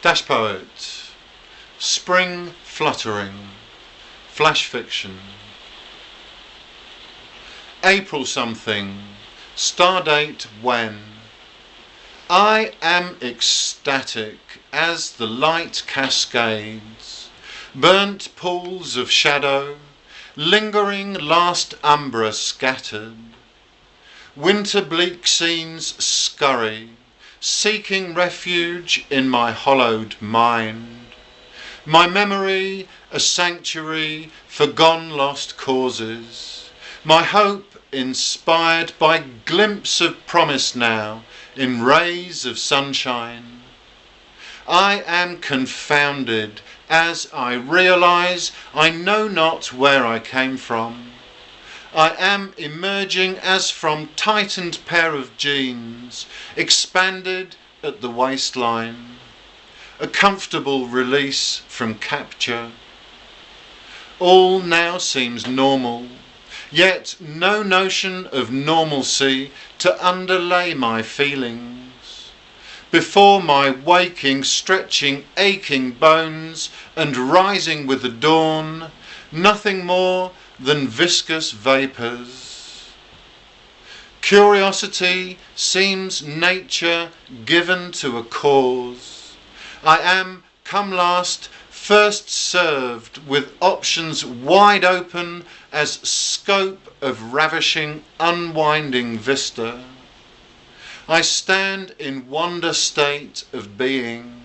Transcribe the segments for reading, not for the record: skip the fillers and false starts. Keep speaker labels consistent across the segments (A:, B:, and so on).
A: Dashpoet, Spring Fluttering, Flashfiction. April something, stardate when. I am ecstatic as the light cascades, burnt pools of shadow, lingering last umbra scattered. Winter bleak scenes scurry, seeking refuge in my hollowed mind. My memory a sanctuary for gone lost causes. My hope inspired by glimpse of promise now in rays of sunshine. I am confounded as I realise I know not where I came from. I am emerging as from tightened pair of jeans, expanded at the waistline, a comfortable release from capture. All now seems normal, yet no notion of normalcy to underlay my feelings. Before my waking, stretching, aching bones and rising with the dawn, nothing more than viscous vapours. Curiosity seems nature given to a cause. I am, come last, first served with options wide open as scope of ravishing, unwinding vista. I stand in wonder state of being,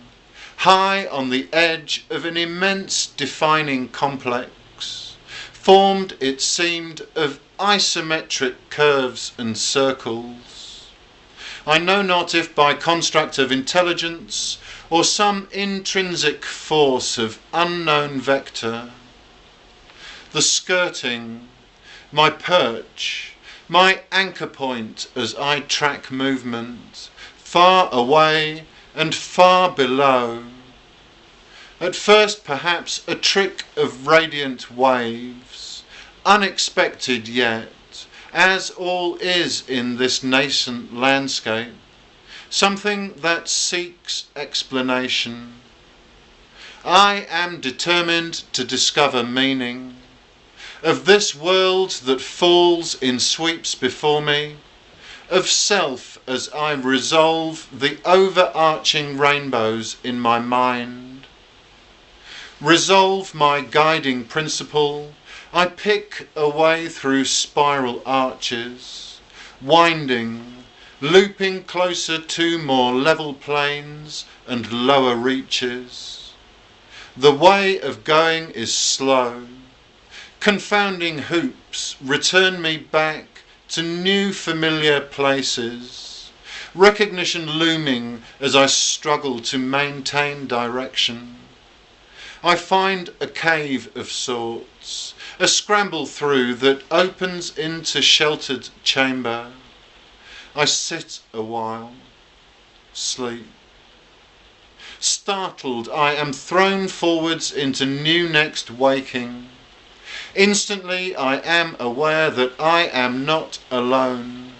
A: high on the edge of an immense defining complex, formed, it seemed, of isometric curves and circles. I know not if by construct of intelligence or some intrinsic force of unknown vector. The skirting, my perch, my anchor point as I track movement, far away and far below. At first perhaps a trick of radiant waves, unexpected yet, as all is in this nascent landscape, something that seeks explanation. I am determined to discover meaning of this world that falls in sweeps before me, of self as I resolve the overarching rainbows in my mind. Resolve my guiding principle, I pick a way through spiral arches, winding, looping closer to more level plains and lower reaches. The way of going is slow. Confounding hoops return me back to new familiar places, recognition looming as I struggle to maintain direction. I find a cave of sorts, a scramble through that opens into sheltered chamber. I sit a while, sleep. Startled, I am thrown forwards into new next waking. Instantly I am aware that I am not alone.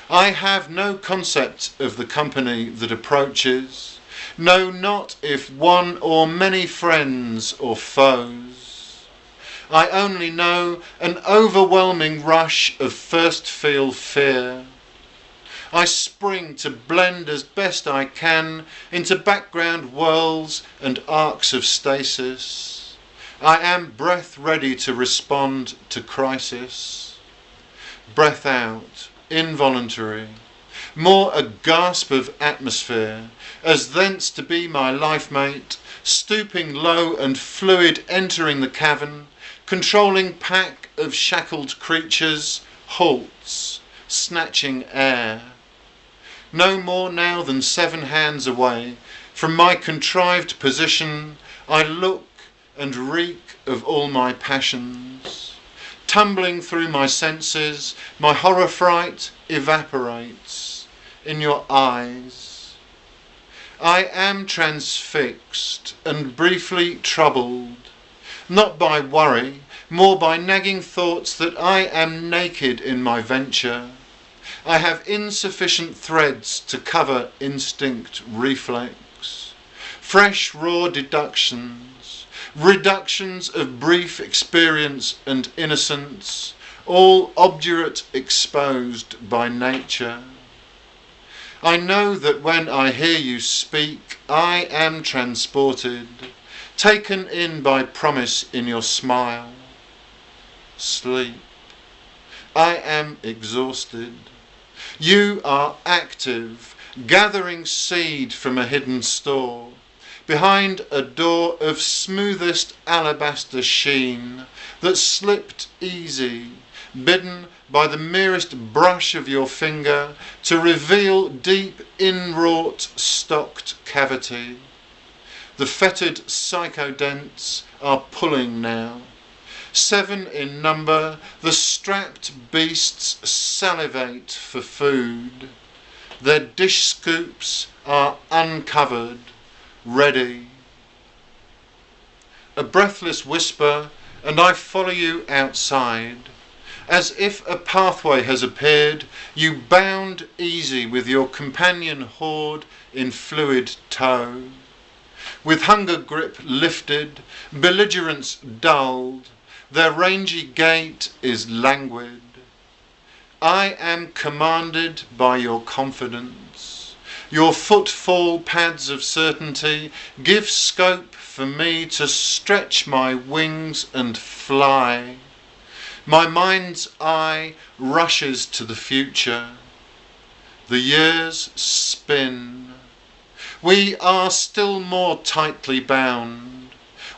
A: I have no concept of the company that approaches, know not if one or many friends or foes. I only know an overwhelming rush of first feel fear. I spring to blend as best I can into background whirls and arcs of stasis. I am breath ready to respond to crisis. Breath out, involuntary, more a gasp of atmosphere, as thence to be my life mate, stooping low and fluid entering the cavern, controlling pack of shackled creatures, halts, snatching air. No more now than 7 hands away from my contrived position, I look and reek of all my passions. Tumbling through my senses, my horror fright evaporates in your eyes. I am transfixed and briefly troubled, not by worry, more by nagging thoughts that I am naked in my venture. I have insufficient threads to cover instinct reflex. fresh raw deductions, reductions of brief experience and innocence, all obdurate exposed by nature. I know that when I hear you speak, I am transported, taken in by promise in your smile. Sleep. I am exhausted. You are active, gathering seed from a hidden store, behind a door of smoothest alabaster sheen that slipped easy, bidden by the merest brush of your finger to reveal deep inwrought stocked cavity. The fetid psychodents are pulling now. 7 in number, the strapped beasts salivate for food. Their dish scoops are uncovered, ready. A breathless whisper, and I follow you outside. As if a pathway has appeared, you bound easy with your companion horde in fluid tow. With hunger grip lifted, belligerence dulled, their rangy gait is languid. I am commanded by your confidence. Your footfall pads of certainty give scope for me to stretch my wings and fly. My mind's eye rushes to the future. The years spin. We are still more tightly bound.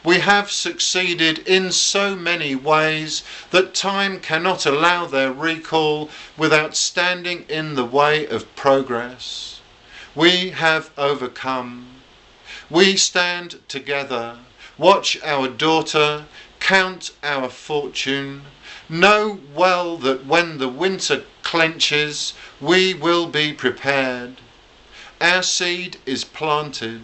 A: We have succeeded in so many ways that time cannot allow their recall without standing in the way of progress. We have overcome. We stand together, watch our daughter, count our fortune, know well that when the winter clenches, we will be prepared. Our seed is planted,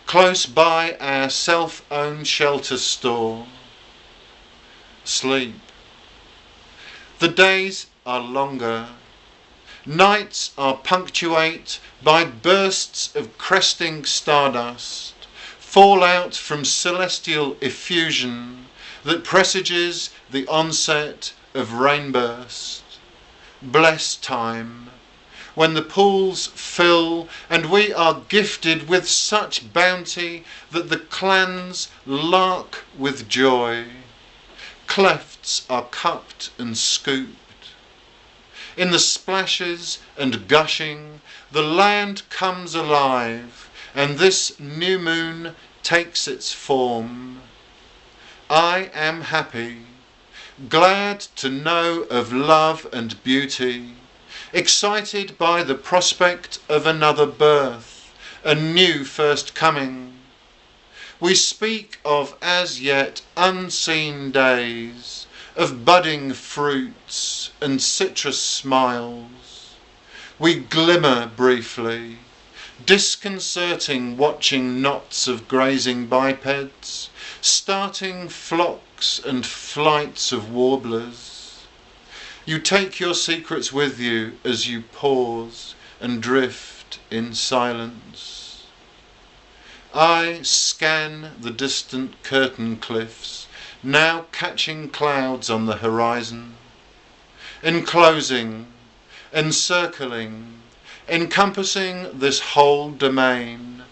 A: close by our self-owned shelter store. Sleep. The days are longer. Nights are punctuate by bursts of cresting stardust, fallout from celestial effusion that presages the onset of rainburst. Blessed time, when the pools fill and we are gifted with such bounty that the clans lark with joy. Clefts are cupped and scooped. In the splashes and gushing, the land comes alive, and this new moon takes its form. I am happy, glad to know of love and beauty, excited by the prospect of another birth, a new first coming. We speak of as yet unseen days, of budding fruits and citrus smiles. We glimmer briefly, disconcerting watching knots of grazing bipeds, starting flocks and flights of warblers. You take your secrets with you as you pause and drift in silence. I scan the distant curtain cliffs, now catching clouds on the horizon, enclosing, encircling, encompassing this whole domain.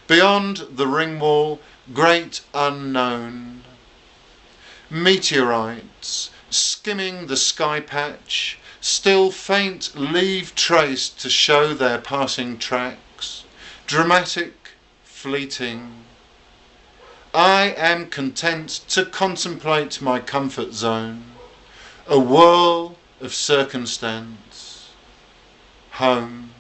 A: Beyond the ring wall, great unknown. Meteorites, skimming the sky patch, still faint leave traced to show their passing tracks, dramatic, fleeting. I am content to contemplate my comfort zone, a whirl of circumstance. Home.